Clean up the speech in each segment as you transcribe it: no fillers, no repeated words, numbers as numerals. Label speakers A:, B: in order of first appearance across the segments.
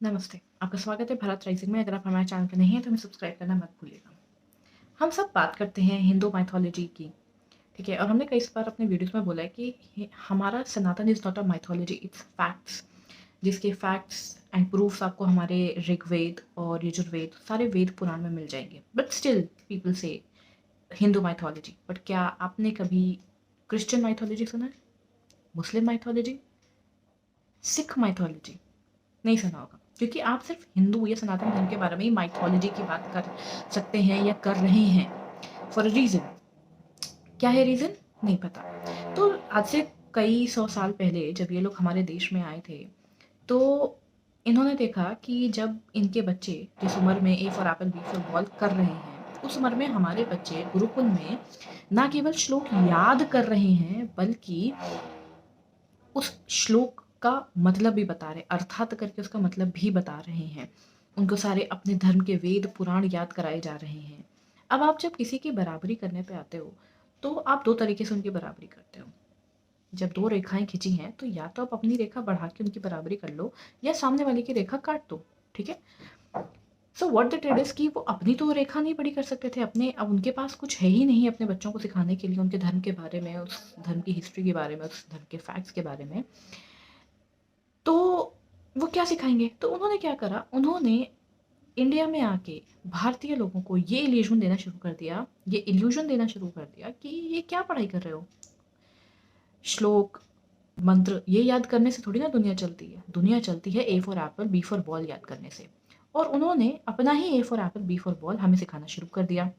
A: नमस्ते, आपका स्वागत है भारत राइजिंग में। अगर आप हमारे चैनल पे नहीं हैं तो हमें सब्सक्राइब करना मत भूलिएगा। हम सब बात करते हैं हिंदू माइथोलॉजी की, ठीक है? और हमने कई बार अपने वीडियोज़ में बोला है कि हमारा Sanatan is not a mythology, it's facts. जिसके फैक्ट्स एंड प्रूफ्स आपको हमारे ऋग्वेद और यजुर्वेद सारे वेद पुराण में मिल जाएंगे। बट स्टिल पीपल से हिंदू माइथोलॉजी। बट क्या आपने कभी क्रिश्चियन माइथोलॉजी सुना है? मुस्लिम माइथोलॉजी? सिख माइथोलॉजी? नहीं सुना होगा, क्योंकि आप सिर्फ हिंदू या सनातन धर्म के बारे में ही माइथोलॉजी की बात कर सकते हैं या कर रहे हैं फॉर अ रीज़न। क्या है रीज़न? नहीं पता। तो आज से कई सौ साल पहले जब ये लोग हमारे देश में आए थे, तो इन्होंने देखा कि जब इनके बच्चे जिस उम्र में A for apple B for ball कर रहे हैं, उस उम्र में हमारे बच्चे गुरुकुल में ना केवल श्लोक याद कर रहे हैं, बल्कि उस श्लोक का मतलब भी बता रहे, अर्थात करके उसका मतलब भी बता रहे हैं। उनको सारे अपने धर्म के वेद पुराण याद कराए जा रहे हैं। अब आप जब किसी की बराबरी करने पे आते हो, तो आप 2 तरीके से उनकी बराबरी करते हो। जब 2 रेखाएँ खींची हैं, तो या तो आप अपनी रेखा बढ़ा के उनकी बराबरी कर लो, या सामने वाले की रेखा काट दो, ठीक है? So what that it is कि वो अपनी तो रेखा नहीं बड़ी कर सकते थे, अपने अब उनके पास कुछ है ही नहीं अपने बच्चों को सिखाने के लिए उनके धर्म के बारे में, उस धर्म की हिस्ट्री के बारे में, उस धर्म के फैक्ट्स के बारे में। तो वो क्या सिखाएँगे? तो उन्होंने क्या करा, उन्होंने इंडिया में आके भारतीय लोगों को ये इल्यूज़न देना शुरू कर दिया कि ये क्या पढ़ाई कर रहे हो? श्लोक, मंत्र ये याद करने से थोड़ी ना दुनिया चलती है। दुनिया चलती है A for apple, B for ball याद करने से। और उन्होंने अपना ही A for apple, B for ball हमें सिखाना शुरू कर दिया।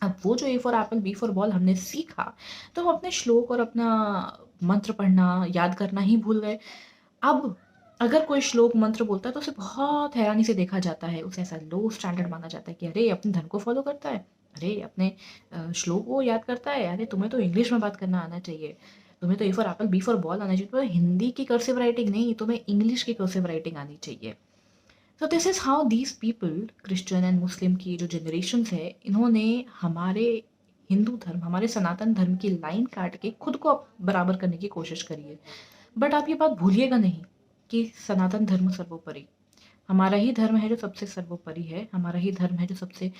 A: अब वो जो A for apple, B for ball हमने सीखा, तो हम अपने श्लोक और अपना मंत्र पढ़ना, याद करना ही भूल गए। अब अगर कोई श्लोक मंत्र बोलता है तो उसे बहुत हैरानी से देखा जाता है, उसे ऐसा लो स्टैंडर्ड माना जाता है कि अरे! ये अपने धर्म को फ़ॉलो करता है, अरे! ये अपने श्लोक को याद करता है, अरे! तुम्हें तो इंग्लिश में बात करना आना चाहिए, तुम्हें तो A for apple, B for ball आना चाहिए, तुम्हें हिंदी की कर्सिव राइटिंग नहीं, तुम्हें इंग्लिश की कर्सिव राइटिंग आनी चाहिए। So this is how these people, Christian and Muslim की जो जनरेशन्स है, इन्होंने हमारे हिंदू धर्म, हमारे सनातन धर्म की लाइन काट के खुद को बराबर करने की कोशिश करी है। बट आप ये बात भूलिएगा नहीं कि सनातन धर्म सर्वोपरि, हमारा ही धर्म है जो सबसे सर्वोपरि है, हमारा ही धर्म है जो सबसे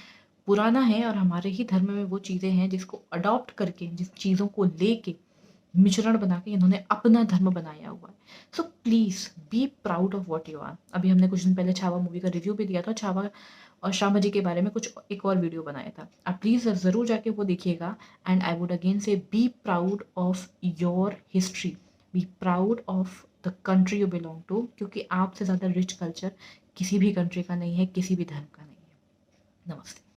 A: पुराना है, और हमारे ही धर्म में वो चीज़ें हैं जिसको अडॉप्ट करके, जिस चीज़ों को लेके मिश्रण बना के इन्होंने अपना धर्म बनाया हुआ है। So please be proud of what you are. अभी हमने कुछ दिन पहले छावा मूवी का रिव्यू भी दिया था। छावा और श्यामा जी के बारे में कुछ एक और वीडियो बनाया था। आप प्लीज़ ज़रूर जाके वो देखिएगा। And I would again say be proud of your history, be proud of the country you belong to, क्योंकि आपसे ज़्यादा रिच कल्चर किसी भी कंट्री का नहीं है, किसी भी धर्म का नहीं है। नमस्ते।